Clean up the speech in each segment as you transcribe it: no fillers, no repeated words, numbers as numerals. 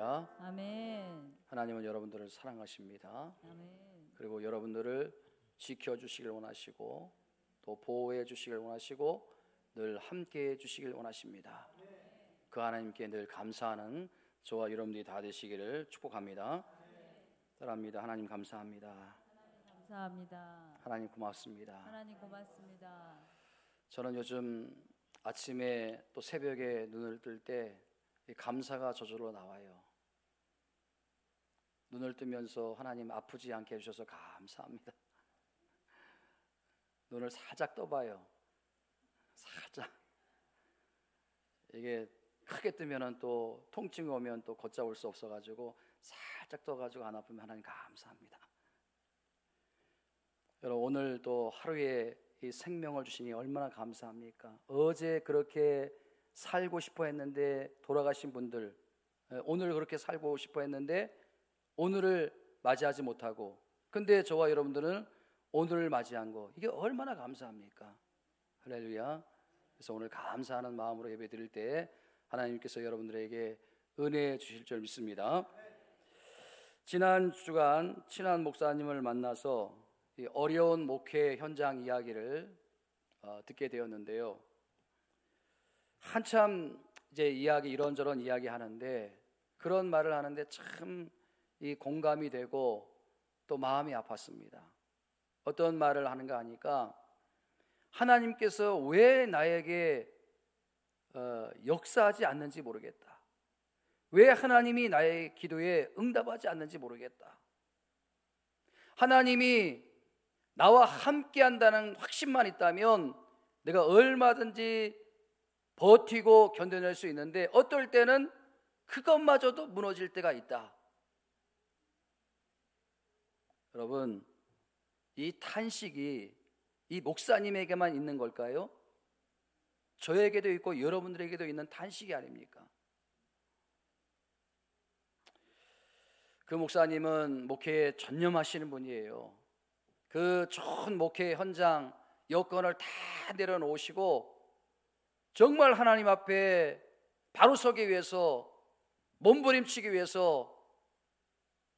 할렐루야. 아멘. 하나님은 여러분들을 사랑하십니다. 아멘. 그리고 여러분들을 지켜주시길 원하시고 또 보호해 주시길 원하시고 늘 함께해 주시길 원하십니다. 그 하나님께 늘 감사하는 저와 여러분들이 다 되시기를 축복합니다. 사랑합니다. 하나님 감사합니다. 감사합니다. 하나님 고맙습니다. 하나님 고맙습니다. 저는 요즘 아침에 또 새벽에 눈을 뜰 때 감사가 저절로 나와요. 눈을 뜨면서 하나님 아프지 않게 해주셔서 감사합니다. 눈을 살짝 떠봐요. 살짝. 이게 크게 뜨면은 또 통증이 오면 또 걷잡을 수 없어가지고 살짝 떠가지고 안 아프면 하나님 감사합니다. 여러분 오늘 또 하루에 이 생명을 주시니 얼마나 감사합니까? 어제 그렇게 살고 싶어 했는데 돌아가신 분들, 오늘 그렇게 살고 싶어 했는데 오늘을 맞이하지 못하고, 근데 저와 여러분들은 오늘을 맞이한 거, 이게 얼마나 감사합니까? 할렐루야. 그래서 오늘 감사하는 마음으로 예배 드릴 때 하나님께서 여러분들에게 은혜 주실 줄 믿습니다. 지난 주간 친한 목사님을 만나서 이 어려운 목회 현장 이야기를 듣게 되었는데요. 한참 이제 이야기 이런저런 이야기 하는데, 그런 말을 하는데 참 이 공감이 되고 또 마음이 아팠습니다. 어떤 말을 하는가 하니까, 하나님께서 왜 나에게 역사하지 않는지 모르겠다. 왜 하나님이 나의 기도에 응답하지 않는지 모르겠다. 하나님이 나와 함께 한다는 확신만 있다면 내가 얼마든지 버티고 견뎌낼 수 있는데, 어떨 때는 그것마저도 무너질 때가 있다. 여러분, 이 탄식이 이 목사님에게만 있는 걸까요? 저에게도 있고 여러분들에게도 있는 탄식이 아닙니까? 그 목사님은 목회에 전념하시는 분이에요. 그 좋은 목회 현장 여건을 다 내려놓으시고 정말 하나님 앞에 바로 서기 위해서, 몸부림치기 위해서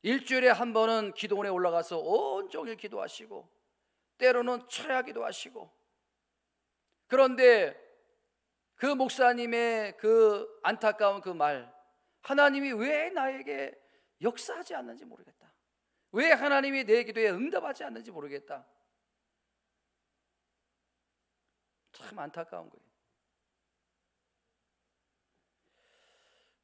일주일에 한 번은 기도원에 올라가서 온종일 기도하시고 때로는 철야기도 하시고, 그런데 그 목사님의 그 안타까운 그 말, 하나님이 왜 나에게 역사하지 않는지 모르겠다. 왜 하나님이 내 기도에 응답하지 않는지 모르겠다. 참 안타까운 거예요.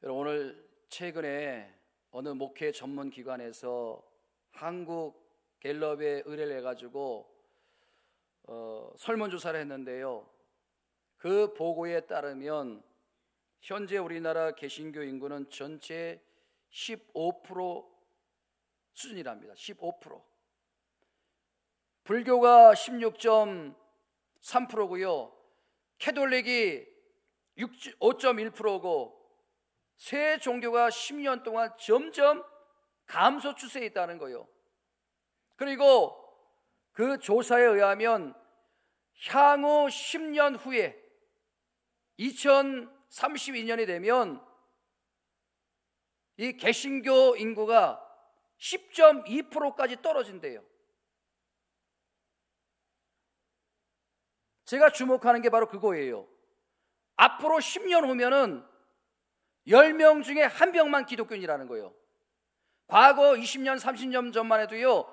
여러분, 오늘 최근에 어느 목회 전문 기관에서 한국 갤럽에 의뢰를 해가지고 설문조사를 했는데요. 그 보고에 따르면 현재 우리나라 개신교 인구는 전체 15% 수준이랍니다. 15%. 불교가 16.3%고요. 캐톨릭이 5.1%고 새 종교가 10년 동안 점점 감소 추세에 있다는 거예요. 그리고 그 조사에 의하면 향후 10년 후에 2032년이 되면 이 개신교 인구가 10.2%까지 떨어진대요. 제가 주목하는 게 바로 그거예요. 앞으로 10년 후면은 10명 중에 1명만 기독교인이라는 거예요. 과거 20년, 30년 전만 해도요,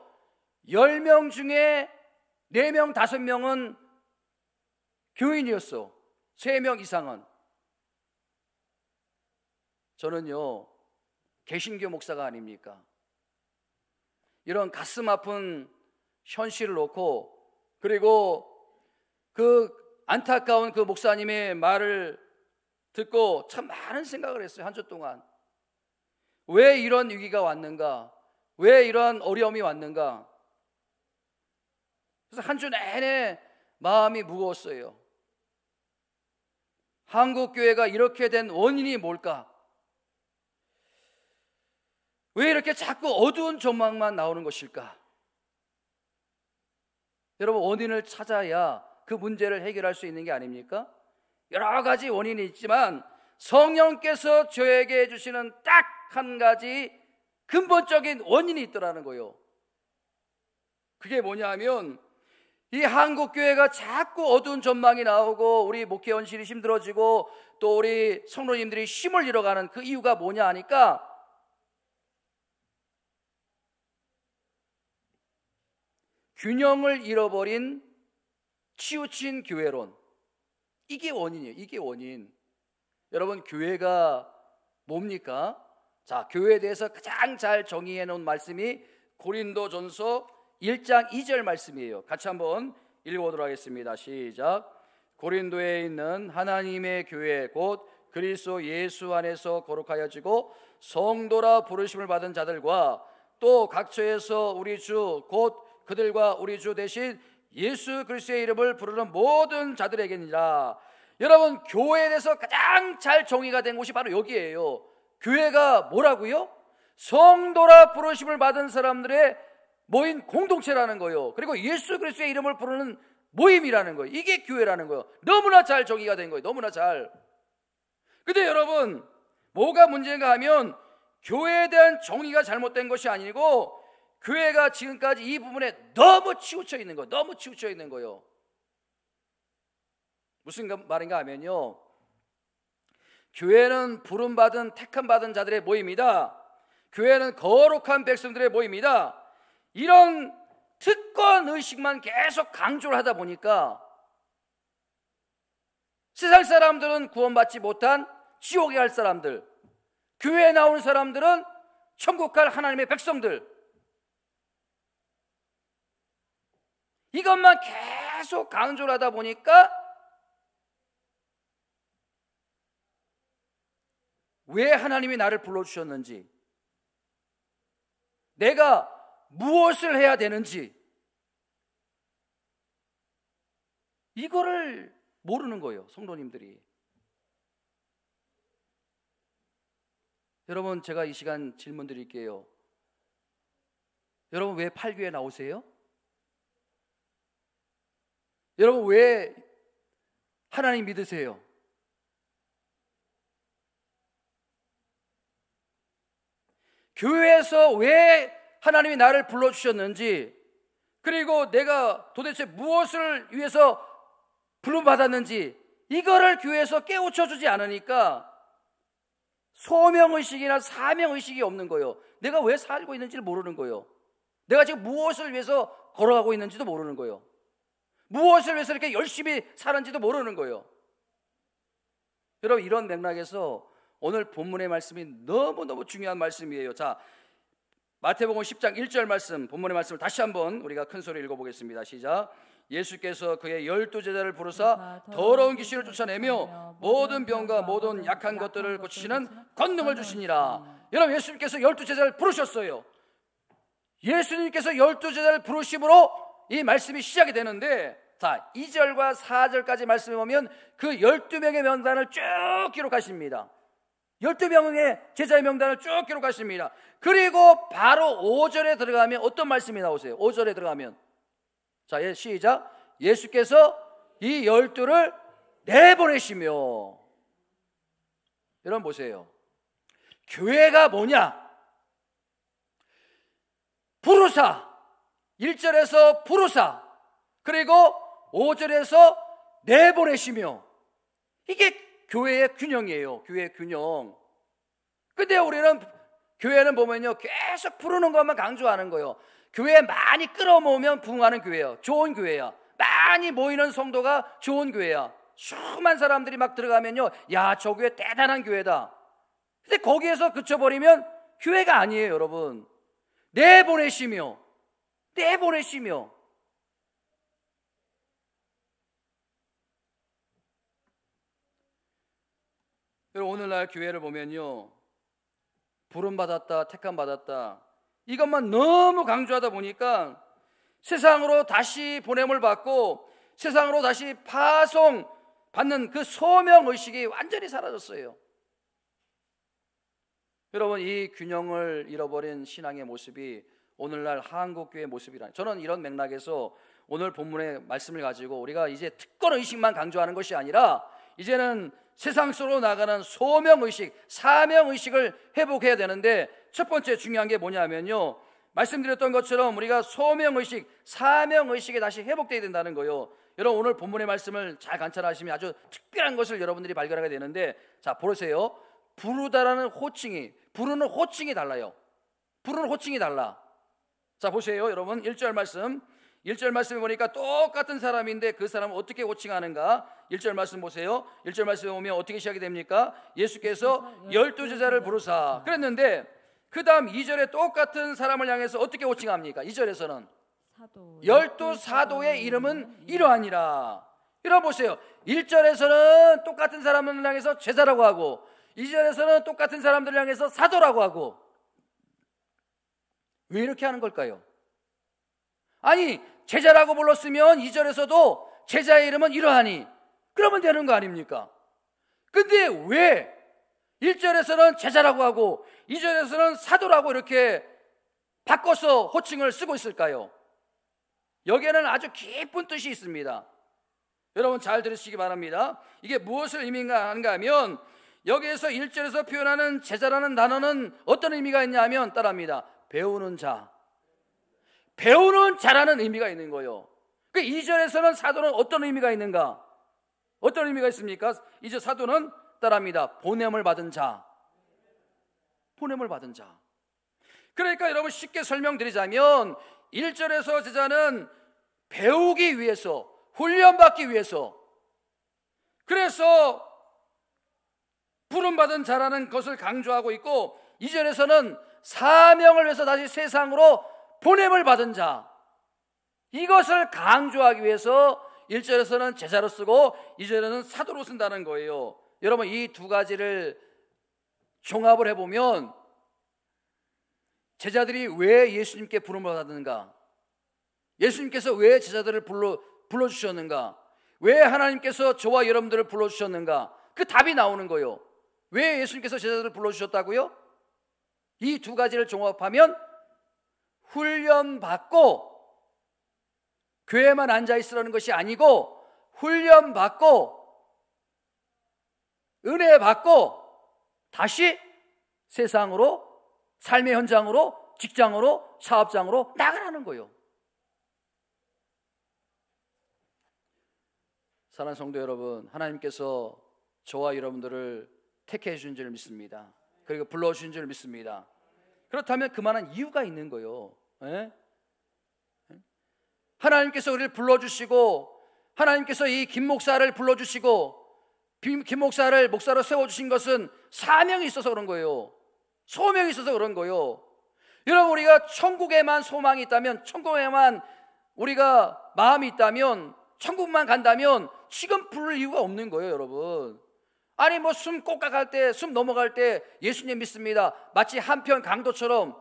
10명 중에 4명, 5명은 교인이었어. 3명 이상은. 저는요, 개신교 목사가 아닙니까? 이런 가슴 아픈 현실을 놓고, 그리고 그 안타까운 그 목사님의 말을 듣고 참 많은 생각을 했어요. 한 주 동안. 왜 이런 위기가 왔는가? 왜 이런 어려움이 왔는가? 그래서 한 주 내내 마음이 무거웠어요. 한국 교회가 이렇게 된 원인이 뭘까? 왜 이렇게 자꾸 어두운 전망만 나오는 것일까? 여러분, 원인을 찾아야 그 문제를 해결할 수 있는 게 아닙니까? 여러 가지 원인이 있지만 성령께서 저에게 해주시는 딱 한 가지 근본적인 원인이 있더라는 거예요. 그게 뭐냐 하면 이 한국 교회가 자꾸 어두운 전망이 나오고 우리 목회 현실이 힘들어지고 또 우리 성도님들이 힘을 잃어가는 그 이유가 뭐냐 하니까 균형을 잃어버린 치우친 교회론, 이게 원인이에요. 이게 원인. 여러분, 교회가 뭡니까? 자, 교회에 대해서 가장 잘 정의해 놓은 말씀이 고린도전서 1장 2절 말씀이에요. 같이 한번 읽어보도록 하겠습니다. 시작. 고린도에 있는 하나님의 교회 곧 그리스도 예수 안에서 거룩하여지고 성도라 부르심을 받은 자들과 또 각처에서 우리 주 곧 그들과 우리 주 대신 예수 그리스도의 이름을 부르는 모든 자들에게니라. 여러분, 교회에 대해서 가장 잘 정의가 된 곳이 바로 여기예요. 교회가 뭐라고요? 성도라 부르심을 받은 사람들의 모인 공동체라는 거예요. 그리고 예수 그리스도의 이름을 부르는 모임이라는 거예요. 이게 교회라는 거예요. 너무나 잘 정의가 된 거예요. 너무나 잘. 근데 여러분, 뭐가 문제인가 하면 교회에 대한 정의가 잘못된 것이 아니고 교회가 지금까지 이 부분에 너무 치우쳐 있는 거예요. 너무 치우쳐 있는 거예요. 무슨 말인가 하면요, 교회는 부름받은 택함받은 자들의 모임이다. 교회는 거룩한 백성들의 모임이다. 이런 특권의식만 계속 강조를 하다 보니까 세상 사람들은 구원받지 못한 지옥에 갈 사람들, 교회에 나오는 사람들은 천국 갈 하나님의 백성들, 이것만 계속 강조를 하다 보니까 왜 하나님이 나를 불러주셨는지, 내가 무엇을 해야 되는지 이거를 모르는 거예요, 성도님들이. 여러분, 제가 이 시간 질문 드릴게요. 여러분, 왜 8교에 나오세요? 여러분, 왜 하나님 믿으세요? 교회에서 왜 하나님이 나를 불러주셨는지, 그리고 내가 도대체 무엇을 위해서 부름받았는지 이거를 교회에서 깨우쳐주지 않으니까 소명의식이나 사명의식이 없는 거예요. 내가 왜 살고 있는지를 모르는 거예요. 내가 지금 무엇을 위해서 걸어가고 있는지도 모르는 거예요. 무엇을 위해서 이렇게 열심히 사는지도 모르는 거예요. 여러분, 이런 맥락에서 오늘 본문의 말씀이 너무너무 중요한 말씀이에요. 자, 마태복음 10장 1절 말씀, 본문의 말씀을 다시 한번 우리가 큰 소리로 읽어보겠습니다. 시작. 예수께서 그의 12제자를 부르사 더러운 귀신을 쫓아내며 모든 병과 모든 약한 것들을 고치시는 권능을 주시니라. 여러분, 예수님께서 12제자를 부르셨어요. 예수님께서 12제자를 부르심으로 이 말씀이 시작이 되는데, 자, 2절과 4절까지 말씀해 보면 그 12명의 명단을 쭉 기록하십니다. 12명의 제자의 명단을 쭉 기록하십니다. 그리고 바로 5절에 들어가면 어떤 말씀이 나오세요? 5절에 들어가면, 자, 시작. 예수께서 이 12를 내보내시며. 여러분 보세요. 교회가 뭐냐? 부르사, 1절에서 부르사, 그리고 5절에서 내보내시며. 이게 교회의 균형이에요. 교회의 균형. 근데 우리는 교회는 보면요, 계속 부르는 것만 강조하는 거예요. 교회에 많이 끌어모으면 부흥하는 교회야. 좋은 교회야. 많이 모이는 성도가 좋은 교회야. 수많은 사람들이 막 들어가면요, 야, 저 교회 대단한 교회다. 근데 거기에서 그쳐버리면 교회가 아니에요, 여러분. 내보내시며. 여러분, 오늘날 교회를 보면요, 부름받았다, 택함받았다, 이것만 너무 강조하다 보니까 세상으로 다시 보냄을 받고 세상으로 다시 파송받는 그 소명의식이 완전히 사라졌어요. 여러분, 이 균형을 잃어버린 신앙의 모습이 오늘날 한국교회의 모습이라, 저는 이런 맥락에서 오늘 본문의 말씀을 가지고 우리가 이제 특권의식만 강조하는 것이 아니라 이제는 세상 속으로 나가는 소명의식, 사명의식을 회복해야 되는데, 첫 번째 중요한 게 뭐냐면요, 말씀드렸던 것처럼 우리가 소명의식, 사명의식이 다시 회복되어야 된다는 거예요. 여러분, 오늘 본문의 말씀을 잘 관찰하시면 아주 특별한 것을 여러분들이 발견하게 되는데, 자, 보세요. 부르다라는 호칭이, 부르는 호칭이 달라요. 부르는 호칭이 달라. 자, 보세요 여러분, 1절 말씀, 1절 말씀에 보니까 똑같은 사람인데 그 사람은 어떻게 호칭하는가? 1절 말씀 보세요. 1절 말씀에 보면 어떻게 시작이 됩니까? 예수께서 12제자를 부르사 그랬는데, 그 다음 2절에 똑같은 사람을 향해서 어떻게 호칭합니까? 2절에서는 사도, 12사도의 이름은 이러하니라. 여러분 보세요. 1절에서는 똑같은 사람을 향해서 제자라고 하고, 2절에서는 똑같은 사람들을 향해서 사도라고 하고. 왜 이렇게 하는 걸까요? 아니, 제자라고 불렀으면 2절에서도 제자의 이름은 이러하니 그러면 되는 거 아닙니까? 근데 왜 1절에서는 제자라고 하고 2절에서는 사도라고 이렇게 바꿔서 호칭을 쓰고 있을까요? 여기에는 아주 깊은 뜻이 있습니다. 여러분 잘 들으시기 바랍니다. 이게 무엇을 의미하는가 하면, 여기에서 1절에서 표현하는 제자라는 단어는 어떤 의미가 있냐면 따라합니다. 배우는 자, 배우는 자라는 의미가 있는 거예요. 그 2절에서는 사도는 어떤 의미가 있는가? 어떤 의미가 있습니까? 이제 사도는 따라합니다. 보냄을 받은 자, 보냄을 받은 자. 그러니까 여러분 쉽게 설명드리자면, 1절에서 제자는 배우기 위해서, 훈련받기 위해서, 그래서 부름받은 자라는 것을 강조하고 있고, 2절에서는 사명을 위해서 다시 세상으로 보냄을 받은 자, 이것을 강조하기 위해서 1절에서는 제자로 쓰고 2절에는 사도로 쓴다는 거예요. 여러분 이 두 가지를 종합을 해보면, 제자들이 왜 예수님께 부름을 받았는가? 예수님께서 왜 제자들을 불러주셨는가? 왜 하나님께서 저와 여러분들을 불러주셨는가? 그 답이 나오는 거예요. 왜 예수님께서 제자들을 불러주셨다고요? 이 두 가지를 종합하면, 훈련받고 교회만 앉아있으라는 것이 아니고, 훈련받고 은혜받고 다시 세상으로, 삶의 현장으로, 직장으로, 사업장으로 나가라는 거예요. 사랑하는 성도 여러분, 하나님께서 저와 여러분들을 택해 주신 줄 믿습니다. 그리고 불러주신 줄 믿습니다. 그렇다면 그만한 이유가 있는 거예요. 에? 하나님께서 우리를 불러주시고, 하나님께서 이 김 목사를 불러주시고 김 목사를 목사로 세워주신 것은 사명이 있어서 그런 거예요. 소명이 있어서 그런 거예요. 여러분 우리가 천국에만 소망이 있다면, 천국에만 우리가 마음이 있다면, 천국만 간다면 지금 부를 이유가 없는 거예요. 여러분, 아니 뭐 숨 꼭각할 때, 숨 넘어갈 때 예수님 믿습니다, 마치 한편 강도처럼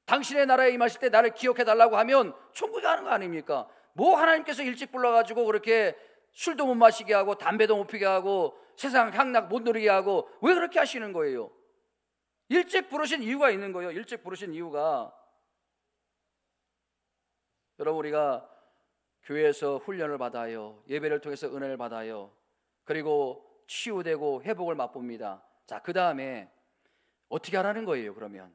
당신의 나라에 임하실 때 나를 기억해 달라고 하면 천국에 가는 거 아닙니까? 뭐 하나님께서 일찍 불러가지고 그렇게 술도 못 마시게 하고 담배도 못 피게 하고 세상 향락 못 누리게 하고 왜 그렇게 하시는 거예요? 일찍 부르신 이유가 있는 거예요. 일찍 부르신 이유가, 여러분 우리가 교회에서 훈련을 받아요. 예배를 통해서 은혜를 받아요. 그리고 치유되고 회복을 맛봅니다. 자, 그 다음에 어떻게 하라는 거예요? 그러면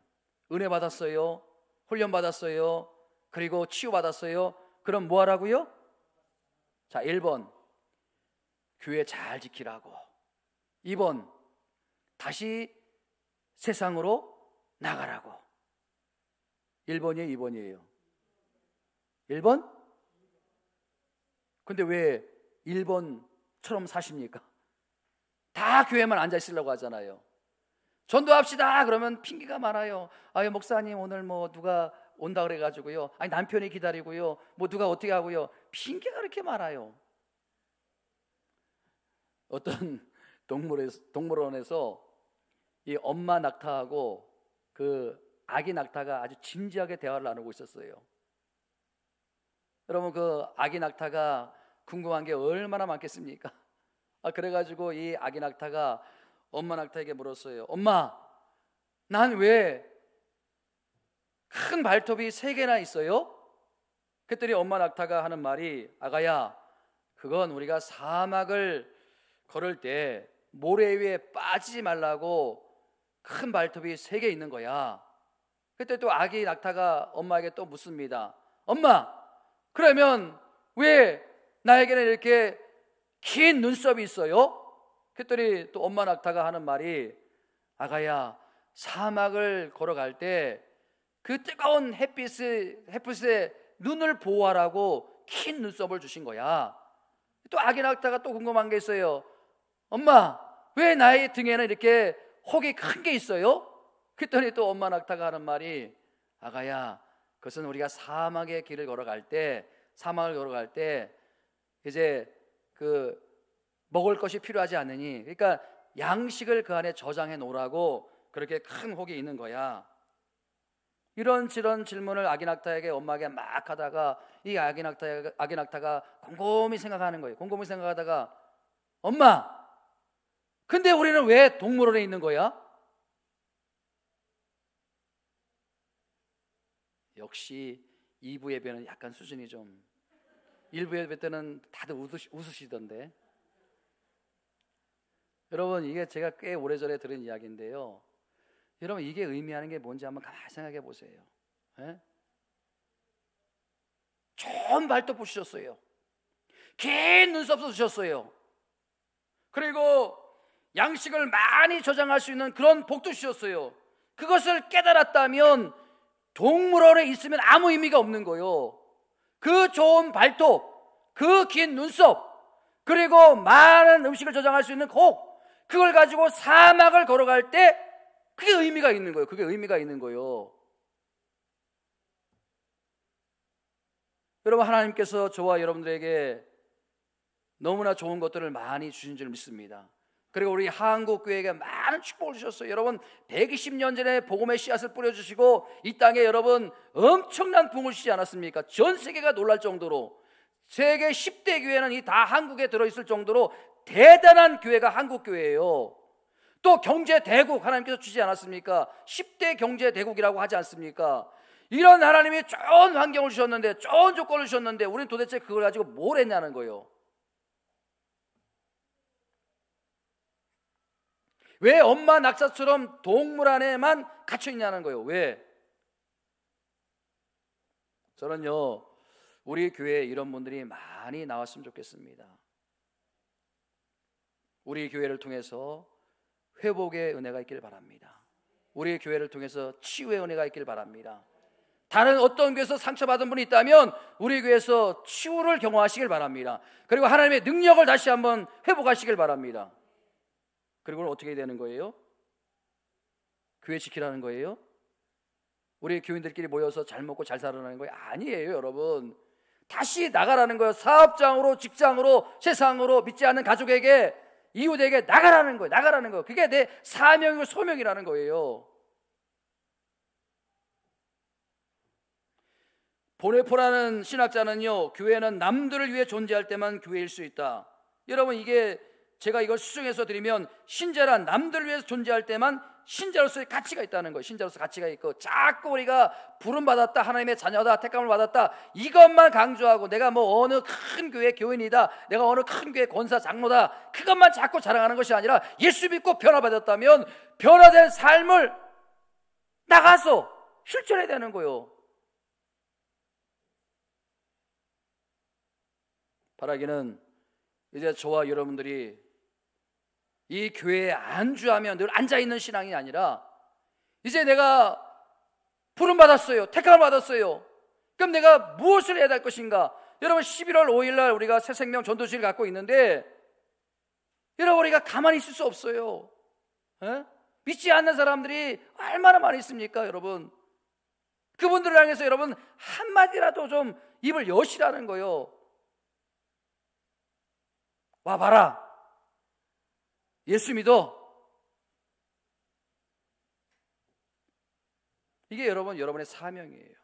은혜 받았어요, 훈련 받았어요, 그리고 치유 받았어요. 그럼 뭐 하라고요? 자, 1번 교회 잘 지키라고, 2번 다시 세상으로 나가라고. 1번이에요, 2번이에요? 1번? 근데 왜 1번처럼 사십니까? 다 교회만 앉아 있으려고 하잖아요. 전도합시다 그러면 핑계가 많아요. 아유 목사님 오늘 뭐 누가 온다 그래가지고요, 아니 남편이 기다리고요, 뭐 누가 어떻게 하고요, 핑계가 그렇게 많아요. 어떤 동물원에서 이 엄마 낙타하고 그 아기 낙타가 아주 진지하게 대화를 나누고 있었어요. 여러분 그 아기 낙타가 궁금한 게 얼마나 많겠습니까? 그래가지고 이 아기 낙타가 엄마 낙타에게 물었어요. 엄마, 난 왜 큰 발톱이 3개나 있어요? 그랬더니 엄마 낙타가 하는 말이, 아가야, 그건 우리가 사막을 걸을 때 모래 위에 빠지지 말라고 큰 발톱이 3개 있는 거야. 그때 또 아기 낙타가 엄마에게 또 묻습니다. 엄마, 그러면 왜 나에게는 이렇게 긴 눈썹이 있어요? 그랬더니 또 엄마 낙타가 하는 말이, 아가야, 사막을 걸어갈 때 그 뜨거운 햇빛에 눈을 보호하라고 긴 눈썹을 주신 거야. 또 아기 낙타가 또 궁금한 게 있어요. 엄마, 왜 나의 등에는 이렇게 혹이 큰 게 있어요? 그랬더니 또 엄마 낙타가 하는 말이, 아가야, 그것은 우리가 사막을 걸어갈 때 이제 그 먹을 것이 필요하지 않으니, 그러니까 양식을 그 안에 저장해 놓으라고 그렇게 큰 혹이 있는 거야. 이런 질문을 아기 낙타에게 엄마에게 막 하다가 이 아기 낙타가 곰곰이 생각하는 거예요. 곰곰이 생각하다가, 엄마, 근데 우리는 왜 동물원에 있는 거야? 역시 2부 예배는 약간 수준이 좀, 1부 예배 때는 다들 웃으시던데. 여러분, 이게 제가 꽤 오래전에 들은 이야기인데요, 여러분, 이게 의미하는 게 뭔지 한번 가만히 생각해 보세요. 예? 좋은 발톱 주셨어요. 긴 눈썹도 주셨어요. 그리고 양식을 많이 저장할 수 있는 그런 복도 주셨어요. 그것을 깨달았다면 동물원에 있으면 아무 의미가 없는 거예요. 그 좋은 발톱, 그 긴 눈썹, 그리고 많은 음식을 저장할 수 있는 혹, 그걸 가지고 사막을 걸어갈 때 그게 의미가 있는 거예요. 그게 의미가 있는 거예요. 여러분, 하나님께서 저와 여러분들에게 너무나 좋은 것들을 많이 주신 줄 믿습니다. 그리고 우리 한국교회에게 많은 축복을 주셨어요. 여러분, 120년 전에 복음의 씨앗을 뿌려주시고 이 땅에 여러분 엄청난 붕을 주시지 않았습니까? 전 세계가 놀랄 정도로, 세계 10대 교회는 이 다 한국에 들어있을 정도로 대단한 교회가 한국교회예요. 또 경제 대국 하나님께서 주시지 않았습니까? 10대 경제 대국이라고 하지 않습니까? 이런 하나님이 좋은 환경을 주셨는데, 좋은 조건을 주셨는데, 우리는 도대체 그걸 가지고 뭘 했냐는 거예요. 왜 엄마 낙타처럼 동물 안에만 갇혀 있냐는 거예요. 왜? 저는요, 우리 교회에 이런 분들이 많이 나왔으면 좋겠습니다. 우리 교회를 통해서 회복의 은혜가 있길 바랍니다. 우리 교회를 통해서 치유의 은혜가 있길 바랍니다. 다른 어떤 교회에서 상처받은 분이 있다면 우리 교회에서 치유를 경험하시길 바랍니다. 그리고 하나님의 능력을 다시 한번 회복하시길 바랍니다. 그리고 어떻게 되는 거예요? 교회 지키라는 거예요? 우리 교인들끼리 모여서 잘 먹고 잘 살아나는 거예요? 아니에요, 여러분. 다시 나가라는 거예요. 사업장으로, 직장으로, 세상으로, 믿지 않는 가족에게, 이웃에게 나가라는 거예요. 나가라는 거예요. 그게 내 사명이고 소명이라는 거예요. 보네포라는 신학자는요, 교회는 남들을 위해 존재할 때만 교회일 수 있다. 여러분, 이게 제가 이걸 수정해서 드리면, 신자란 남들을 위해서 존재할 때만 신자로서의 가치가 있다는 거예요. 신자로서 가치가 있고, 자꾸 우리가 부름받았다, 하나님의 자녀다, 택감을 받았다, 이것만 강조하고, 내가 뭐 어느 큰 교회 교인이다, 내가 어느 큰 교회 권사 장로다, 그것만 자꾸 자랑하는 것이 아니라, 예수 믿고 변화받았다면 변화된 삶을 나가서 실천해야 되는 거예요. 바라기는 이제 저와 여러분들이 이 교회에 안주하며 늘 앉아있는 신앙이 아니라, 이제 내가 부름받았어요, 택함을 받았어요. 그럼 내가 무엇을 해야 될 것인가? 여러분, 11월 5일날 우리가 새생명 전도식을 갖고 있는데, 여러분, 우리가 가만히 있을 수 없어요. 에? 믿지 않는 사람들이 얼마나 많이 있습니까, 여러분? 그분들을 향해서 여러분 한마디라도 좀 입을 여시라는 거예요. 와봐라, 예수 믿어. 이게 여러분의 사명이에요.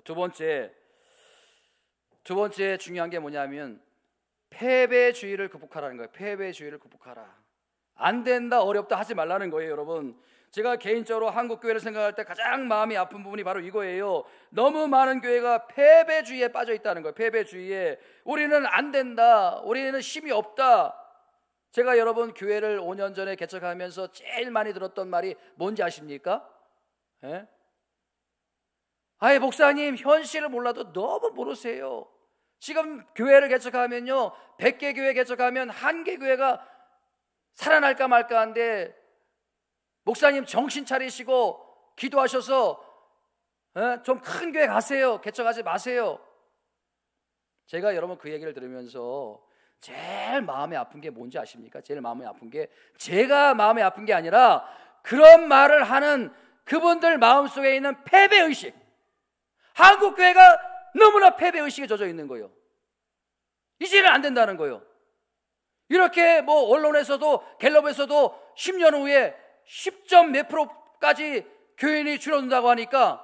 두 번째 중요한 게 뭐냐면, 패배주의를 극복하라는 거예요. 패배주의를 극복하라. 안 된다, 어렵다 하지 말라는 거예요. 여러분, 제가 개인적으로 한국교회를 생각할 때 가장 마음이 아픈 부분이 바로 이거예요. 너무 많은 교회가 패배주의에 빠져 있다는 거예요. 패배주의에. 우리는 안 된다, 우리는 힘이 없다. 제가 여러분 교회를 5년 전에 개척하면서 제일 많이 들었던 말이 뭔지 아십니까? 예? 아이 목사님 현실을 몰라도 너무 모르세요. 지금 교회를 개척하면요 100개 교회 개척하면 1개 교회가 살아날까 말까 한데 목사님 정신 차리시고 기도하셔서 좀 큰 교회 가세요. 개척하지 마세요. 제가 여러분 그 얘기를 들으면서 제일 마음이 아픈 게 뭔지 아십니까? 제일 마음이 아픈 게 제가 마음이 아픈 게 아니라 그런 말을 하는 그분들 마음속에 있는 패배의식, 한국교회가 너무나 패배의식에 젖어 있는 거예요. 이제는 안 된다는 거예요. 이렇게 뭐 언론에서도 갤럽에서도 10년 후에 10점 몇 프로까지 교인이 줄어든다고 하니까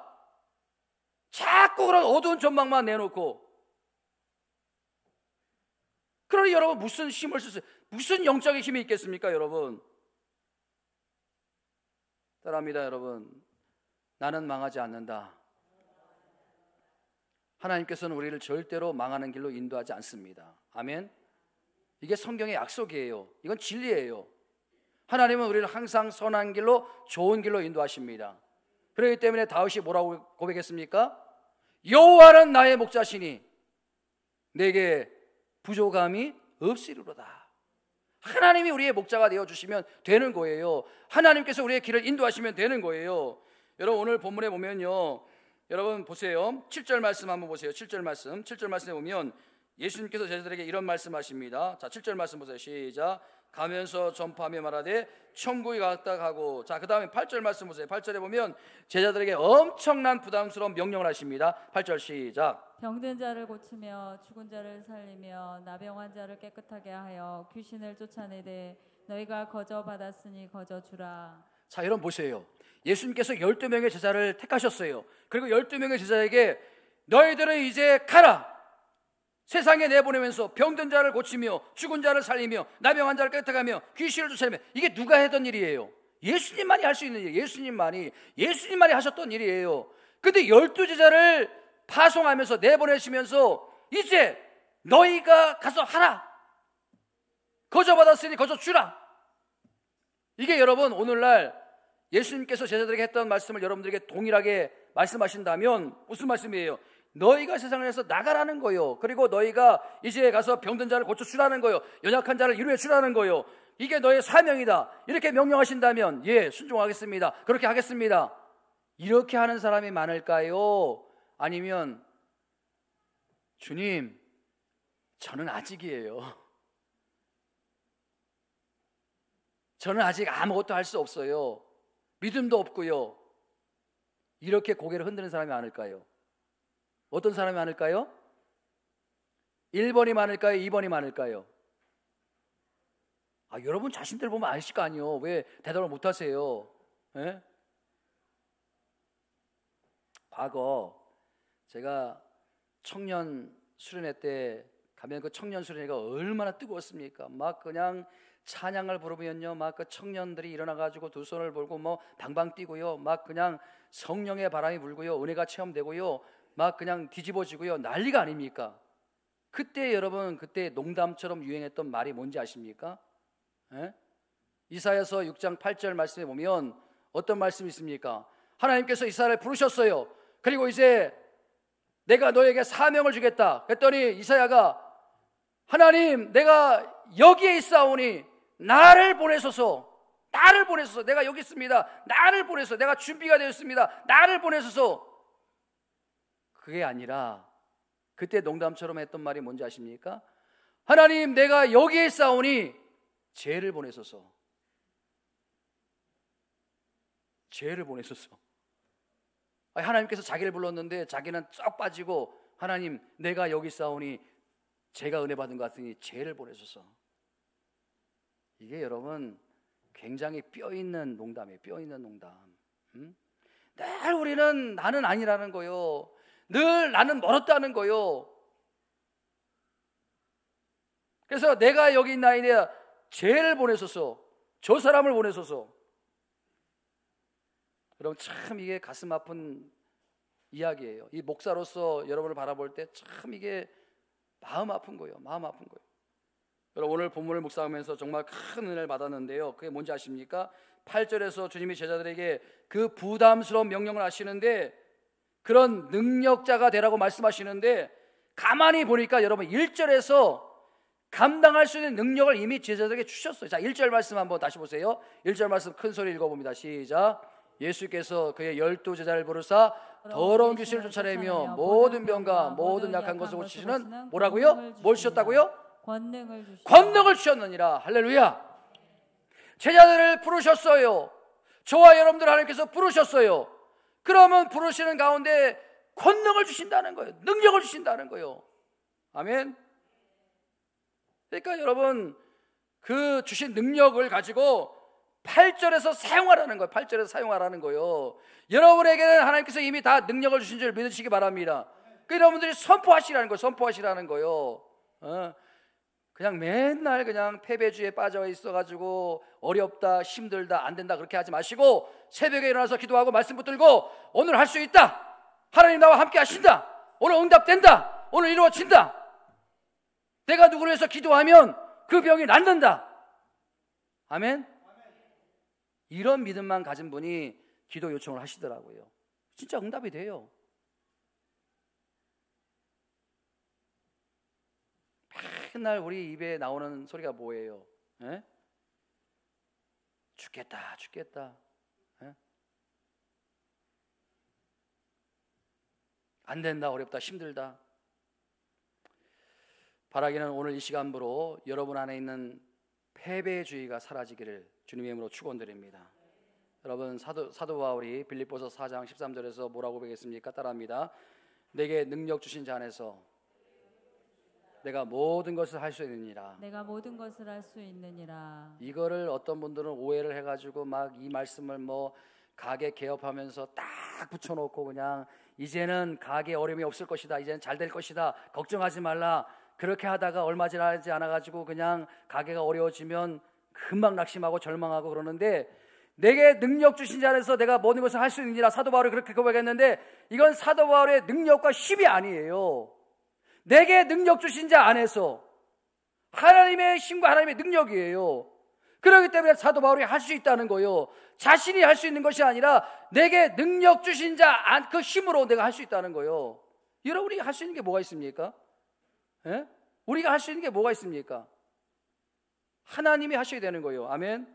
자꾸 그런 어두운 전망만 내놓고, 그러니 여러분 무슨 힘을 쓰세요? 무슨 영적인 힘이 있겠습니까 여러분? 따라합니다 여러분. 나는 망하지 않는다. 하나님께서는 우리를 절대로 망하는 길로 인도하지 않습니다. 아멘. 이게 성경의 약속이에요. 이건 진리예요. 하나님은 우리를 항상 선한 길로, 좋은 길로 인도하십니다. 그렇기 때문에 다윗이 뭐라고 고백했습니까? 여호와는 나의 목자시니 내게 부족함이 없으리로다. 하나님이 우리의 목자가 되어주시면 되는 거예요. 하나님께서 우리의 길을 인도하시면 되는 거예요. 여러분 오늘 본문에 보면요, 여러분 보세요. 7절 말씀 한번 보세요. 7절 말씀에 보면 예수님께서 제자들에게 이런 말씀하십니다. 자, 7절 말씀 보세요. 시작. 가면서 전파하며 말하되 천국이 가깝다 하고, 자, 그 다음에 8절 말씀 보세요. 8절에 보면 제자들에게 엄청난 부담스러운 명령을 하십니다. 8절 시작. 병든 자를 고치며 죽은 자를 살리며 나병한 자를 깨끗하게 하여 귀신을 쫓아내되 너희가 거저 받았으니 거저 주라. 자, 여러분 보세요. 예수님께서 12명의 제자를 택하셨어요. 그리고 12명의 제자에게 너희들은 이제 가라. 세상에 내보내면서 병든 자를 고치며 죽은 자를 살리며 나병한 자를 깨끗하게 하며 귀신을 쫓아내며, 이게 누가 했던 일이에요? 예수님만이 할 수 있는 일이에요. 예수님만이 하셨던 일이에요. 근데 12제자를 파송하면서 내보내시면서 이제 너희가 가서 하라. 거저 받았으니 거저 주라. 이게 여러분 오늘날 예수님께서 제자들에게 했던 말씀을 여러분들에게 동일하게 말씀하신다면 무슨 말씀이에요? 너희가 세상을 해서 나가라는 거예요. 그리고 너희가 이제 가서 병든 자를 고쳐주라는 거예요. 연약한 자를 위로해 주라는 거예요. 이게 너의 사명이다. 이렇게 명령하신다면 예, 순종하겠습니다. 그렇게 하겠습니다. 이렇게 하는 사람이 많을까요? 아니면 주님, 저는 아직이에요. 저는 아직 아무것도 할 수 없어요. 믿음도 없고요. 이렇게 고개를 흔드는 사람이 많을까요? 어떤 사람이 많을까요? 1번이 많을까요? 2번이 많을까요? 여러분 자신들 보면 아실 거 아니에요. 왜 대답을 못 하세요? 예? 과거 제가 청년 수련회 때 가면 그 청년 수련회가 얼마나 뜨거웠습니까? 막 그냥 찬양을 부르면요, 막 그 청년들이 일어나가지고 두 손을 벌고 뭐 방방 뛰고요, 막 그냥 성령의 바람이 불고요, 은혜가 체험되고요, 막 그냥 뒤집어지고요, 난리가 아닙니까? 그때 여러분, 그때 농담처럼 유행했던 말이 뭔지 아십니까? 예? 이사야서 6장 8절 말씀에 보면 어떤 말씀이 있습니까? 하나님께서 이사야를 부르셨어요. 그리고 이제 내가 너에게 사명을 주겠다 그랬더니 이사야가 하나님, 내가 여기에 있사오니 나를 보내소서. 내가 여기 있습니다. 나를 보내소서. 내가 준비가 되었습니다. 나를 보내소서. 그게 아니라 그때 농담처럼 했던 말이 뭔지 아십니까? 하나님, 내가 여기에 있사오니 죄를 보내소서. 죄를 보내소서. 하나님께서 자기를 불렀는데 자기는 쩍 빠지고, 하나님, 내가 여기 있사오니 제가 은혜 받은 것 같으니 죄를 보내소서. 이게 여러분 굉장히 뼈있는 농담이에요. 뼈있는 농담. 늘 우리는 나는 아니라는 거요. 늘 나는 멀었다는 거요. 그래서 내가 여기 있나이니 죄를 보내소서. 저 사람을 보내소서. 여러분 참 이게 가슴 아픈 이야기예요. 이 목사로서 여러분을 바라볼 때 참 이게 마음 아픈 거예요. 마음 아픈 거예요. 여러분 오늘 본문을 묵상하면서 정말 큰 은혜를 받았는데요. 그게 뭔지 아십니까? 8절에서 주님이 제자들에게 그 부담스러운 명령을 하시는데 그런 능력자가 되라고 말씀하시는데 가만히 보니까 여러분 1절에서 감당할 수 있는 능력을 이미 제자들에게 주셨어요. 자, 1절 말씀 한번 다시 보세요. 1절 말씀 큰 소리 읽어봅니다. 시작. 예수께서 그의 12제자를 부르사 더러운 귀신을 쫓아내며 모든 병과 모든 약한 것을 고치시는 뭐라고요? 뭘 주셨다고요? 권능을 주셨느니라. 할렐루야. 제자들을 부르셨어요. 저와 여러분들 하나님께서 부르셨어요. 그러면 부르시는 가운데 권능을 주신다는 거예요. 능력을 주신다는 거예요. 아멘. 그러니까 여러분 그 주신 능력을 가지고 8절에서 사용하라는 거예요. 8절에서 사용하라는 거예요. 여러분에게는 하나님께서 이미 다 능력을 주신 줄 믿으시기 바랍니다. 그 여러분들이 선포하시라는 거예요. 선포하시라는 거예요. 그냥 맨날 그냥 패배주의에 빠져 있어가지고 어렵다, 힘들다, 안 된다 그렇게 하지 마시고 새벽에 일어나서 기도하고 말씀 붙들고 오늘 할 수 있다. 하나님 나와 함께 하신다. 오늘 응답된다. 오늘 이루어진다. 내가 누구를 위해서 기도하면 그 병이 낫는다. 아멘. 이런 믿음만 가진 분이 기도 요청을 하시더라고요. 진짜 응답이 돼요. 맨날 우리 입에 나오는 소리가 뭐예요? 에? 죽겠다, 죽겠다. 에? 안 된다, 어렵다, 힘들다. 바라기는 오늘 이 시간부로 여러분 안에 있는 패배주의가 사라지기를 주님의 이름으로 축원드립니다. 여러분 사도 바울이 빌립보서 4장 13절에서 뭐라고 배겠습니까? 따라합니다. 내게 능력 주신 자 안에서 내가 모든 것을 할 수 있느니라. 내가 모든 것을 할 수 있느니라. 이거를 어떤 분들은 오해를 해가지고 막 이 말씀을 뭐 가게 개업하면서 딱 붙여놓고 그냥 이제는 가게 어려움이 없을 것이다. 이제는 잘 될 것이다. 걱정하지 말라. 그렇게 하다가 얼마 지나지 않아가지고 그냥 가게가 어려워지면 금방 낙심하고 절망하고 그러는데 내게 능력 주신 자 안에서 내가 모든 것을 할 수 있느니라. 사도 바울이 그렇게 고백했는데 이건 사도 바울의 능력과 힘이 아니에요. 내게 능력 주신 자 안에서 하나님의 힘과 하나님의 능력이에요. 그렇기 때문에 사도 바울이 할 수 있다는 거예요. 자신이 할 수 있는 것이 아니라 내게 능력 주신 자 그 힘으로 내가 할 수 있다는 거예요. 여러분이 할 수 있는 게 뭐가 있습니까? 예? 우리가 할 수 있는 게 뭐가 있습니까? 하나님이 하셔야 되는 거예요. 아멘.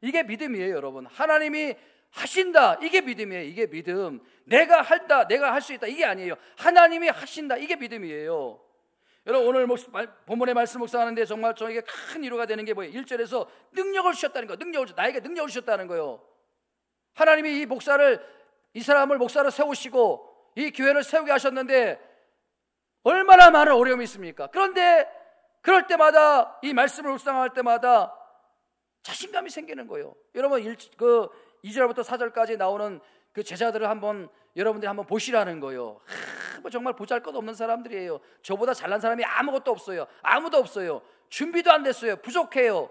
이게 믿음이에요, 여러분. 하나님이 하신다. 이게 믿음이에요. 이게 믿음. 내가 한다. 내가 할 수 있다. 이게 아니에요. 하나님이 하신다. 이게 믿음이에요. 여러분 오늘 본문의 말씀 묵상하는데 정말 저에게 큰 위로가 되는 게 뭐예요? 1절에서 능력을 주셨다는 거예요. 나에게 능력을 주셨다는 거예요. 하나님이 이 사람을 목사로 세우시고 이 교회를 세우게 하셨는데 얼마나 많은 어려움이 있습니까? 그런데 그럴 때마다 이 말씀을 묵상할 때마다 자신감이 생기는 거예요. 여러분 2절부터 4절까지 나오는 그 제자들을 여러분들이 한번 보시라는 거예요. 뭐 정말 보잘것없는 사람들이에요. 저보다 잘난 사람이 아무것도 없어요. 아무도 없어요. 준비도 안 됐어요. 부족해요.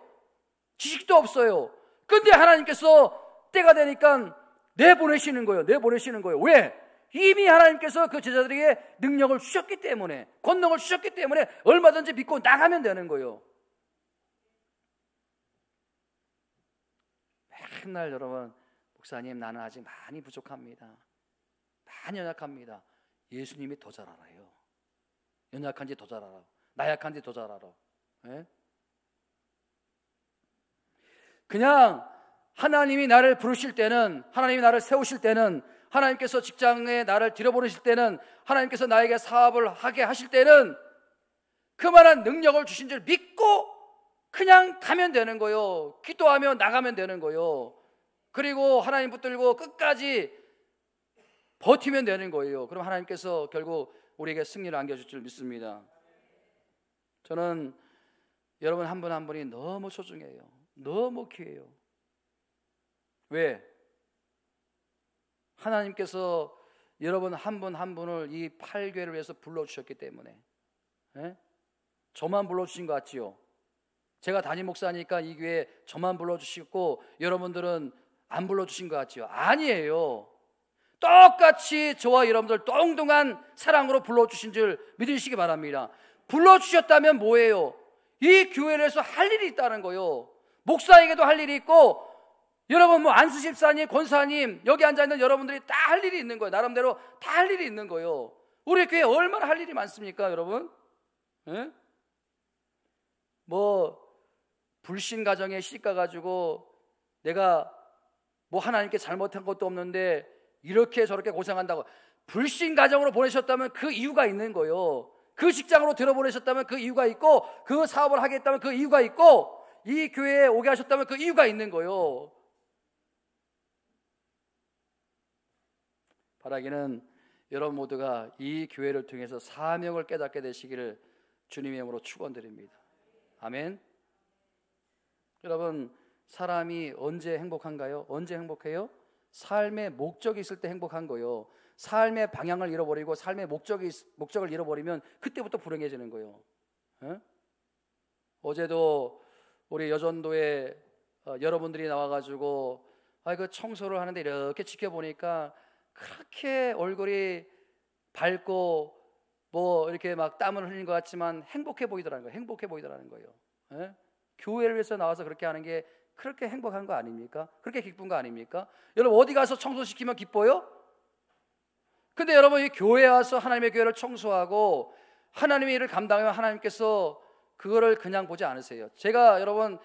지식도 없어요. 근데 하나님께서 때가 되니까 내보내시는 거예요. 왜? 이미 하나님께서 그 제자들에게 능력을 주셨기 때문에, 권능을 주셨기 때문에 얼마든지 믿고 나가면 되는 거예요. 맨날 여러분, 목사님 나는 아직 많이 부족합니다. 많이 연약합니다. 예수님이 더 잘 알아요. 연약한지 더 잘 알아. 나약한지 더 잘 알아. 네? 그냥 하나님이 나를 부르실 때는, 하나님이 나를 세우실 때는, 하나님께서 직장에 나를 들여보내실 때는, 하나님께서 나에게 사업을 하게 하실 때는 그만한 능력을 주신 줄 믿고 그냥 가면 되는 거예요. 기도하며 나가면 되는 거예요. 그리고 하나님 붙들고 끝까지 버티면 되는 거예요. 그럼 하나님께서 결국 우리에게 승리를 안겨줄 줄 믿습니다. 저는 여러분 한 분 한 분이 너무 소중해요. 너무 귀해요. 왜? 하나님께서 여러분 한 분 한 분을 이 8교회를 위해서 불러주셨기 때문에. 예? 저만 불러주신 것 같지요? 제가 담임 목사니까 이 교회 저만 불러주시고 여러분들은 안 불러주신 것 같지요? 아니에요. 똑같이 저와 여러분들 동등한 사랑으로 불러주신 줄 믿으시기 바랍니다. 불러주셨다면 뭐예요? 이 교회를 해서 할 일이 있다는 거예요. 목사에게도 할 일이 있고, 여러분 뭐 안수 집사님, 권사님, 여기 앉아있는 여러분들이 다 할 일이 있는 거예요. 나름대로 다 할 일이 있는 거예요. 우리 교회에 얼마나 할 일이 많습니까, 여러분? 예? 뭐 불신 가정에 시집가 가지고 내가 뭐 하나님께 잘못한 것도 없는데 이렇게 저렇게 고생한다고, 불신 가정으로 보내셨다면 그 이유가 있는 거예요. 그 직장으로 들어보내셨다면 그 이유가 있고, 그 사업을 하겠다면 그 이유가 있고, 이 교회에 오게 하셨다면 그 이유가 있는 거예요. 바라기는 여러분 모두가 이 교회를 통해서 사명을 깨닫게 되시기를 주님의 이름으로 축원드립니다. 아멘. 여러분, 사람이 언제 행복한가요? 언제 행복해요? 삶의 목적이 있을 때 행복한 거예요. 삶의 방향을 잃어버리고 삶의 목적을 잃어버리면 그때부터 불행해지는 거예요. 에? 어제도 우리 여전도에 여러분들이 나와가지고 그 청소를 하는데 이렇게 지켜보니까 그렇게 얼굴이 밝고 뭐 이렇게 막 땀을 흘린 것 같지만 행복해 보이더라는 거예요. 행복해 보이더라는 거예요. 에? 교회를 위해서 나와서 그렇게 하는 게 그렇게 행복한 거 아닙니까? 그렇게 기쁜 거 아닙니까? 여러분 어디 가서 청소시키면 기뻐요? 근데 여러분 이 교회에 와서 하나님의 교회를 청소하고 하나님의 일을 감당하면 하나님께서 그거를 그냥 보지 않으세요. 제가 여러분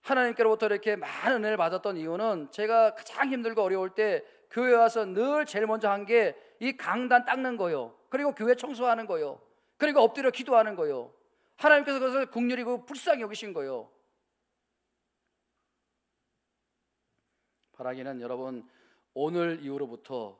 하나님께로부터 이렇게 많은 은혜를 받았던 이유는 제가 가장 힘들고 어려울 때 교회에 와서 늘 제일 먼저 한 게 이 강단 닦는 거요. 그리고 교회 청소하는 거요. 그리고 엎드려 기도하는 거요. 하나님께서 그것을 긍휼히고 불쌍히 여기신 거요. 바라기는 여러분 오늘 이후로부터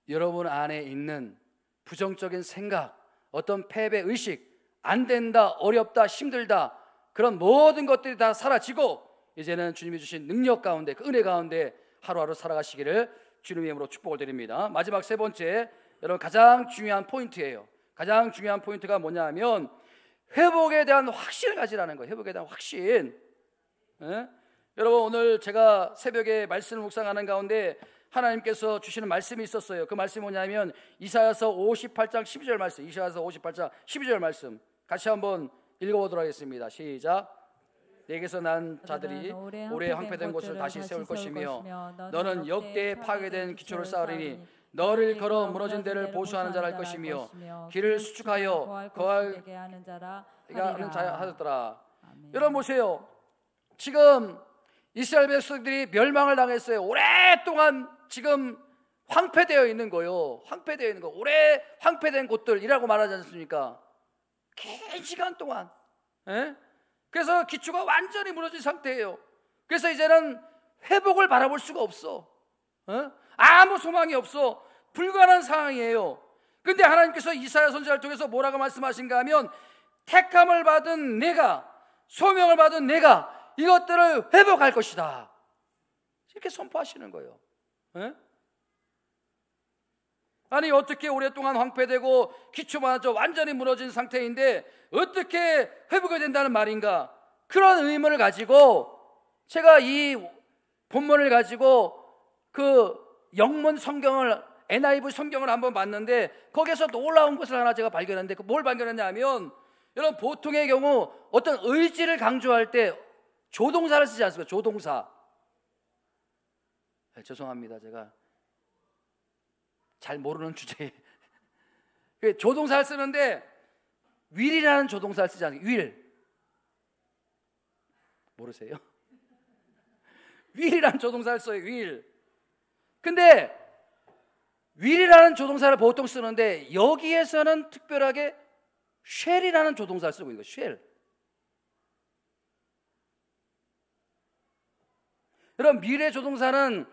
여러분 안에 있는 부정적인 생각, 어떤 패배 의식, 안 된다, 어렵다, 힘들다, 그런 모든 것들이 다 사라지고 이제는 주님이 주신 능력 가운데, 그 은혜 가운데 하루하루 살아가시기를 주님의 이름으로 축복을 드립니다. 마지막 세 번째, 여러분 가장 중요한 포인트예요. 가장 중요한 포인트가 뭐냐 하면 회복에 대한 확신을 가지라는 거예요. 회복에 대한 확신. 예? 여러분 오늘 제가 새벽에 말씀을 묵상하는 가운데 하나님께서 주시는 말씀이 있었어요. 그 말씀이 뭐냐면 이사야서 58장 12절 말씀. 이사야서 58장 12절 말씀 같이 한번 읽어보도록 하겠습니다. 시작. 내게서 난 자들이 오래 황폐된 곳을 다시 세울 것이며 너는 역대에 파괴된 기초를 쌓으리니 너를 걸어 무너진 데를 보수하는 자라 할 것이며 길을 수축하여 거하게 하는 자라 하였더라. 여러분 보세요. 지금 이스라엘 백성들이 멸망을 당했어요. 오랫동안 지금 황폐되어 있는 거예요. 황폐되어 있는 거. 오래 황폐된 곳들이라고 말하지 않습니까? 긴 시간 동안. 에? 그래서 기초가 완전히 무너진 상태예요. 그래서 이제는 회복을 바라볼 수가 없어. 아무 소망이 없어. 불가능한 상황이에요. 근데 하나님께서 이사야 선지자를 통해서 뭐라고 말씀하신가 하면 택함을 받은 내가, 소명을 받은 내가 이것들을 회복할 것이다. 이렇게 선포하시는 거예요. 에? 아니 어떻게 오랫동안 황폐되고 기초마저 완전히 무너진 상태인데 어떻게 회복이 된다는 말인가? 그런 의문을 가지고 제가 이 본문을 가지고 그 영문 성경을 NIV 성경을 한번 봤는데 거기서 놀라운 것을 하나 제가 발견했는데 뭘 발견했냐 하면 여러분 보통의 경우 어떤 의지를 강조할 때 조동사를 쓰지 않습니까? 조동사. 죄송합니다. 제가 잘 모르는 주제에 조동사를 쓰는데 will이라는 조동사를 쓰지 않습니까? will. 모르세요? will이라는 조동사를 써요. will. 근데 will이라는 조동사를 보통 쓰는데 여기에서는 특별하게 shall이라는 조동사를 쓰고 있는 거예요. shall. 여러분 미래 조동사는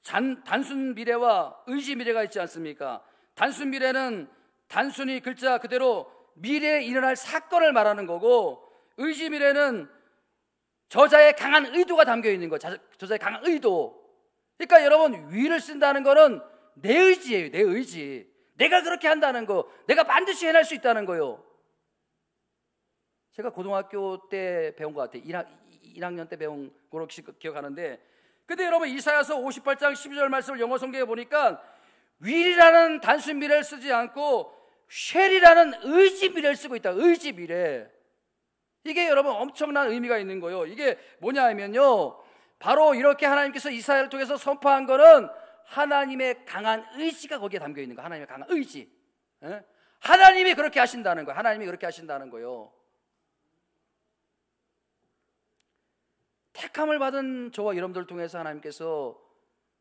단순 미래와 의지 미래가 있지 않습니까? 단순 미래는 단순히 글자 그대로 미래에 일어날 사건을 말하는 거고 의지 미래는 저자의 강한 의도가 담겨 있는 거예요. 저자의 강한 의도. 그러니까 여러분 will을 쓴다는 거는 내 의지예요. 내 의지. 내가 그렇게 한다는 거. 내가 반드시 해낼 수 있다는 거요. 제가 고등학교 때 배운 것 같아요. 1학년 때 배운 거로 기억하는데 근데 여러분 이사야서 58장 12절 말씀을 영어 성경에 보니까 will이라는 단순 미래를 쓰지 않고 shall이라는 의지 미래를 쓰고 있다. 의지 미래. 이게 여러분 엄청난 의미가 있는 거예요. 이게 뭐냐 하면요, 바로 이렇게 하나님께서 이사야를 통해서 선포한 거는 하나님의 강한 의지가 거기에 담겨 있는 거예요. 하나님의 강한 의지. 예? 하나님이 그렇게 하신다는 거예요. 하나님이 그렇게 하신다는 거예요. 택함을 받은 저와 여러분들을 통해서 하나님께서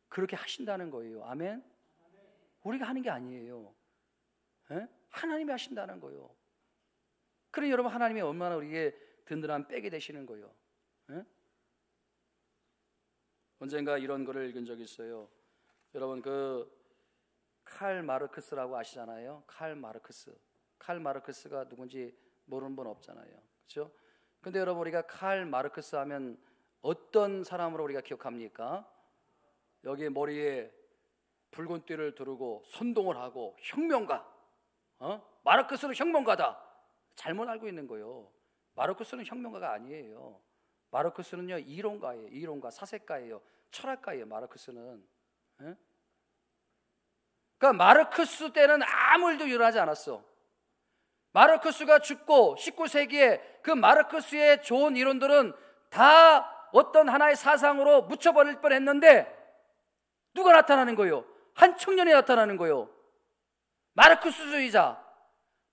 그렇게 하신다는 거예요. 아멘. 우리가 하는 게 아니에요. 예? 하나님이 하신다는 거예요. 그러니 여러분, 하나님이 얼마나 우리에게 든든한 백이 되시는 거예요. 예? 언젠가 이런 거를 읽은 적이 있어요. 여러분, 칼 마르크스라고 아시잖아요. 칼 마르크스가 누군지 모르는 분 없잖아요. 그렇죠? 근데 여러분, 우리가 칼 마르크스 하면 어떤 사람으로 우리가 기억합니까? 여기 머리에 붉은 띠를 두르고 선동을 하고 혁명가, 마르크스는 혁명가다. 잘못 알고 있는 거예요. 마르크스는 혁명가가 아니에요. 마르크스는요, 이론가예요. 이론가, 사색가예요. 철학가예요. 마르크스는. 예? 그러니까 마르크스 때는 아무 일도 일어나지 않았어. 마르크스가 죽고 19세기에 그 마르크스의 좋은 이론들은 다 어떤 하나의 사상으로 묻혀버릴 뻔했는데 누가 나타나는 거예요? 한 청년이 나타나는 거예요. 마르크스주의자,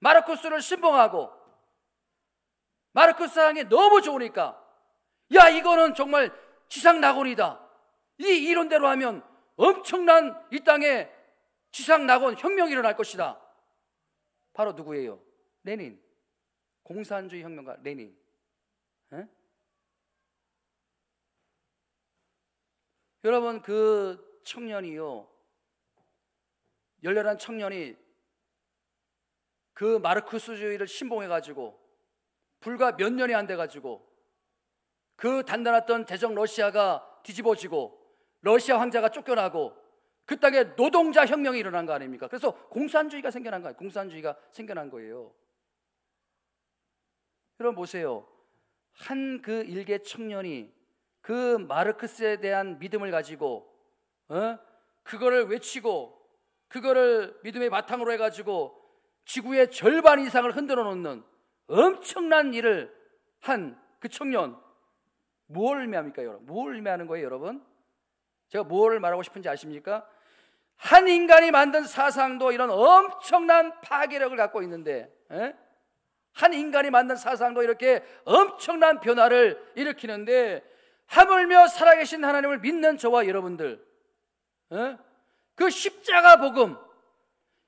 마르크스를 신봉하고 마르크스 사상이 너무 좋으니까, 야, 이거는 정말 지상낙원이다. 이 이론대로 하면 엄청난 이 땅에 지상낙원 혁명이 일어날 것이다. 바로 누구예요? 레닌. 공산주의 혁명가 레닌. 에? 여러분, 그 청년이요, 열렬한 청년이 그 마르크스주의를 신봉해가지고 불과 몇 년이 안 돼가지고 그 단단했던 대적 러시아가 뒤집어지고 러시아 황제가 쫓겨나고 그 땅에 노동자 혁명이 일어난 거 아닙니까? 그래서 공산주의가 생겨난 거예요. 공산주의가 생겨난 거예요. 여러분 보세요. 한 그 일개 청년이 그 마르크스에 대한 믿음을 가지고 그거를 외치고 그거를 믿음의 바탕으로 해가지고 지구의 절반 이상을 흔들어 놓는 엄청난 일을 한 그 청년, 뭘 의미합니까, 여러분? 뭘 의미하는 거예요, 여러분? 제가 뭘 말하고 싶은지 아십니까? 한 인간이 만든 사상도 이런 엄청난 파괴력을 갖고 있는데, 한 인간이 만든 사상도 이렇게 엄청난 변화를 일으키는데, 하물며 살아계신 하나님을 믿는 저와 여러분들, 그 십자가 복음,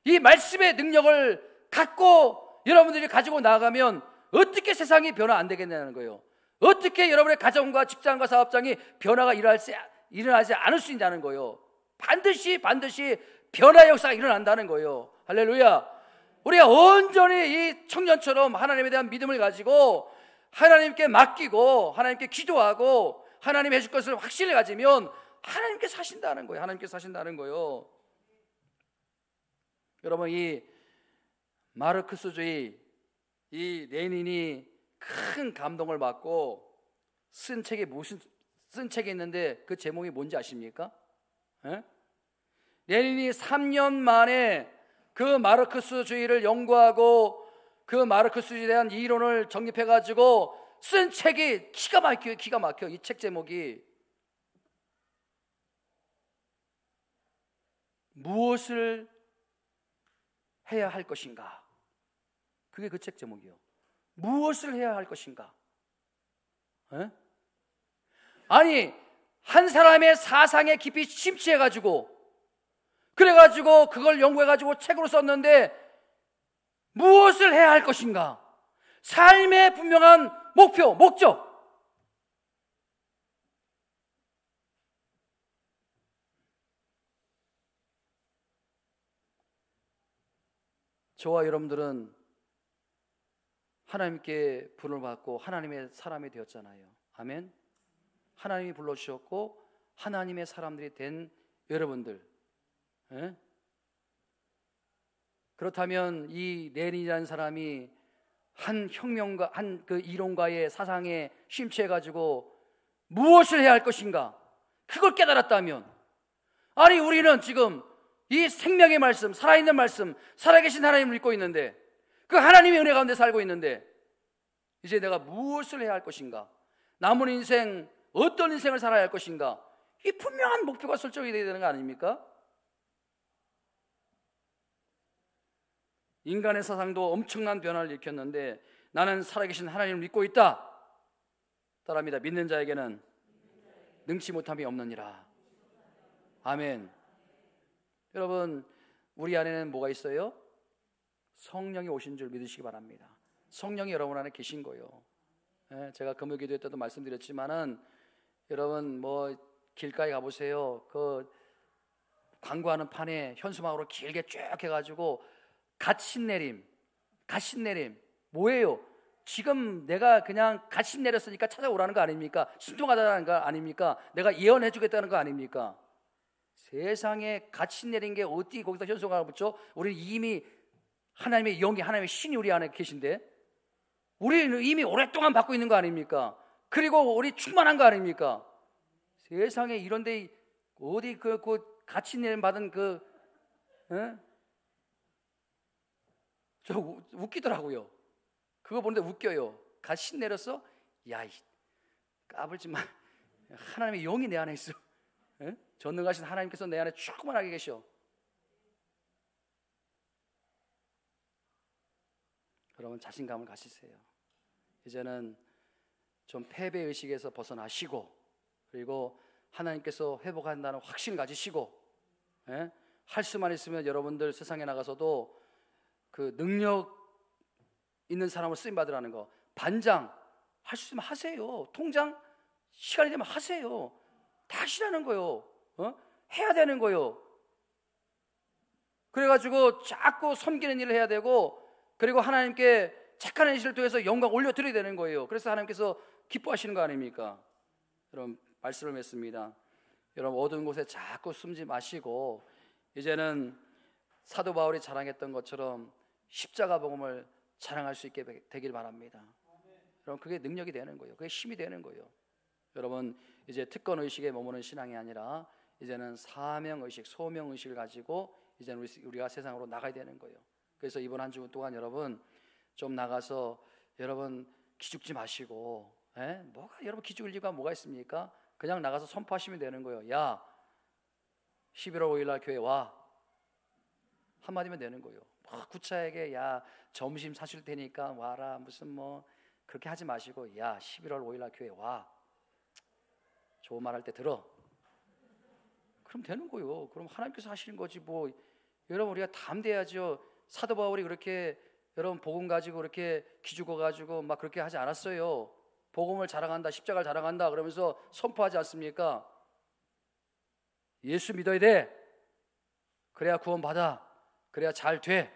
이 말씀의 능력을 갖고 여러분들이 가지고 나가면 어떻게 세상이 변화 안 되겠냐는 거예요. 어떻게 여러분의 가정과 직장과 사업장이 변화가 일어나지 않을 수 있냐는 거예요. 반드시 변화의 역사가 일어난다는 거예요. 할렐루야. 우리가 온전히 이 청년처럼 하나님에 대한 믿음을 가지고 하나님께 맡기고 하나님께 기도하고 하나님이 해줄 것을 확신을 가지면 하나님께서 하신다는 거예요. 하나님께서 하신다는 거예요. 여러분, 이 마르크스주의, 이 레닌이 큰 감동을 받고 쓴 책이 있는데 그 제목이 뭔지 아십니까? 레닌이 3년 만에 그 마르크스주의를 연구하고 그 마르크스주의에 대한 이론을 정립해가지고 쓴 책이 기가 막혀. 이 책 제목이 무엇을 해야 할 것인가? 그게 그 책 제목이요. 무엇을 해야 할 것인가? 아니, 한 사람의 사상에 깊이 침투해가지고 그래가지고 그걸 연구해가지고 책으로 썼는데 무엇을 해야 할 것인가? 삶의 분명한 목표, 목적. 저와 여러분들은 하나님께 부름을 받고 하나님의 사람이 되었잖아요. 아멘. 하나님이 불러주셨고 하나님의 사람들이 된 여러분들, 그렇다면 이 레닌이라는 사람이 한 혁명가, 한 그 이론가의 사상에 심취해가지고 무엇을 해야 할 것인가, 그걸 깨달았다면, 아니 우리는 지금 이 생명의 말씀, 살아있는 말씀, 살아계신 하나님을 믿고 있는데, 그 하나님의 은혜 가운데 살고 있는데 이제 내가 무엇을 해야 할 것인가? 남은 인생 어떤 인생을 살아야 할 것인가? 이 분명한 목표가 설정이 되어야 되는 거 아닙니까? 인간의 사상도 엄청난 변화를 일으켰는데 나는 살아계신 하나님을 믿고 있다. 따라합니다. 믿는 자에게는 능치 못함이 없느니라. 아멘. 여러분, 우리 안에는 뭐가 있어요? 성령이 오신 줄 믿으시기 바랍니다. 성령이 여러분 안에 계신 거예요. 제가 금요기도회 때도 말씀드렸지만은 여러분 뭐 길가에 가보세요. 그 광고하는 판에 현수막으로 길게 쭉 해가지고 갓신내림 뭐예요? 지금 내가 그냥 갓신 내렸으니까 찾아오라는 거 아닙니까? 신통하다는 거 아닙니까? 내가 예언해 주겠다는 거 아닙니까? 세상에 갓신 내린 게 어디 거기다 현수막을 붙여? 우리는 이미 하나님의 영이, 하나님의 신이 우리 안에 계신데 우리는 이미 오랫동안 받고 있는 거 아닙니까? 그리고 우리 충만한 거 아닙니까? 세상에 이런데 어디 그 갓신 내림 받은 저 웃기더라고요. 그거 보는데 웃겨요. 갓신 내렸어? 야, 까불지 마. 하나님의 영이 내 안에 있어. 전능하신 하나님께서 내 안에 충만하게 계셔. 여러분 자신감을 가지세요. 이제는 좀 패배의식에서 벗어나시고 그리고 하나님께서 회복한다는 확신을 가지시고 할 수만 있으면 여러분들 세상에 나가서도 그 능력 있는 사람을 쓰임받으라는 거. 반장 할 수 있으면 하세요. 통장 시간이 되면 하세요. 다 하시라는 거요. 해야 되는 거요. 그래가지고 자꾸 섬기는 일을 해야 되고 그리고 하나님께 착한 행실을 통해서 영광 올려드려야 되는 거예요. 그래서 하나님께서 기뻐하시는 거 아닙니까? 여러분 말씀을 맺습니다. 여러분 어두운 곳에 자꾸 숨지 마시고 이제는 사도 바울이 자랑했던 것처럼 십자가 복음을 자랑할 수 있게 되길 바랍니다. 여러분 그게 능력이 되는 거예요. 그게 힘이 되는 거예요. 여러분 이제 특권의식에 머무는 신앙이 아니라 이제는 사명의식, 소명의식을 가지고 이제는 우리가 세상으로 나가야 되는 거예요. 그래서 이번 한 주 동안 여러분 좀 나가서 여러분 기죽지 마시고 여러분 기죽을 이유가 뭐가 있습니까? 그냥 나가서 선포하시면 되는 거예요. 야 11월 5일 날 교회 와 한마디면 되는 거예요. 구차하게 야 점심 사줄 테니까 와라 무슨 뭐 그렇게 하지 마시고 야 11월 5일 날 교회 와 좋은 말 할 때 들어. 그럼 되는 거예요. 그럼 하나님께서 하시는 거지 뭐. 여러분 우리가 담대해야죠. 사도 바울이 그렇게 여러분 복음 가지고 그렇게 기죽어 가지고 막 그렇게 하지 않았어요. 복음을 자랑한다, 십자가를 자랑한다 그러면서 선포하지 않습니까? 예수 믿어야 돼. 그래야 구원받아. 그래야 잘 돼.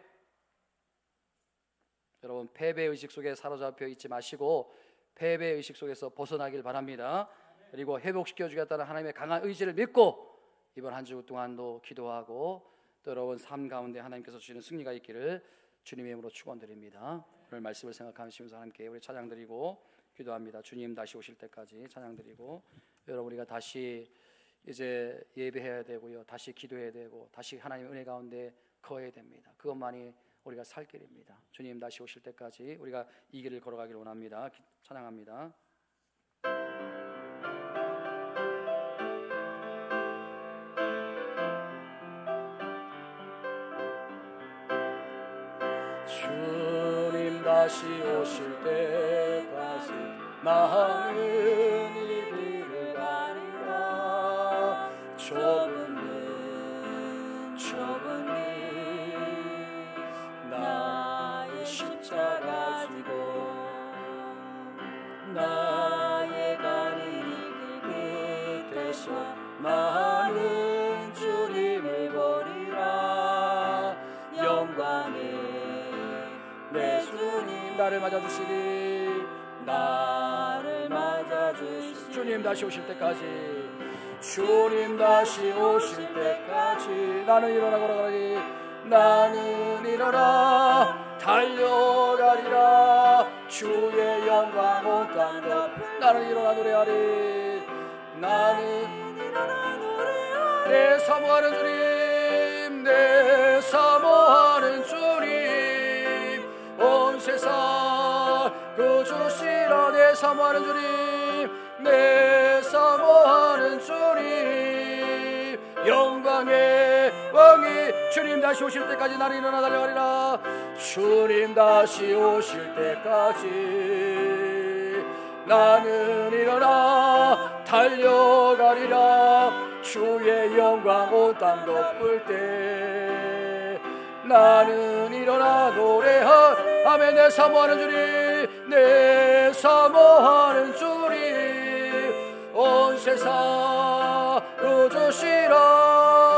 여러분 패배의식 속에 사로잡혀 있지 마시고 패배의식 속에서 벗어나길 바랍니다. 그리고 회복시켜주겠다는 하나님의 강한 의지를 믿고 이번 한 주 동안도 기도하고 또 여러분 삶 가운데 하나님께서 주시는 승리가 있기를 주님의 이름으로 축원드립니다. 오늘 말씀을 생각하시면서 함께 우리 찬양드리고 기도합니다. 주님 다시 오실 때까지 찬양드리고 여러분 우리가 다시 이제 예배해야 되고요. 다시 기도해야 되고 다시 하나님의 은혜 가운데 거해야 됩니다. 그것만이 우리가 살 길입니다. 주님 다시 오실 때까지 우리가 이 길을 걸어가기를 원합니다. 찬양합니다. 주님 다시 오실 때까지 많은 이들을 가리라. 좁은 나의 십자가 지고 나의 가는 이 끝에서 많은 주님을 보리라. 영광을 내 주님 나를 맞아주시리. 나를 맞아주시리. 주님 다시 오실 때까지 주님 다시 오실 때까지 나는 일어나 걸어가리. 나는 일어나 달려가리라. 주의 영광 온 땅 덮을. 나는 일어나 노래하리. 나는 일어나 노래하리. 내 사모하는 주님 내 사모하는 주님 온 세상 그 주신 사모하는 주님, 내 사모하는 주님, 영광의 왕이 주님 다시 오실 때까지 나는 일어나 달려가리라. 주님 다시 오실 때까지 나는 일어나 달려가리라. 주의 영광 온 땅 덮을 때 나는 일어나 노래하며 내 사모하는 주님, 내 사모하는 주님, 온 세상 웃으시라.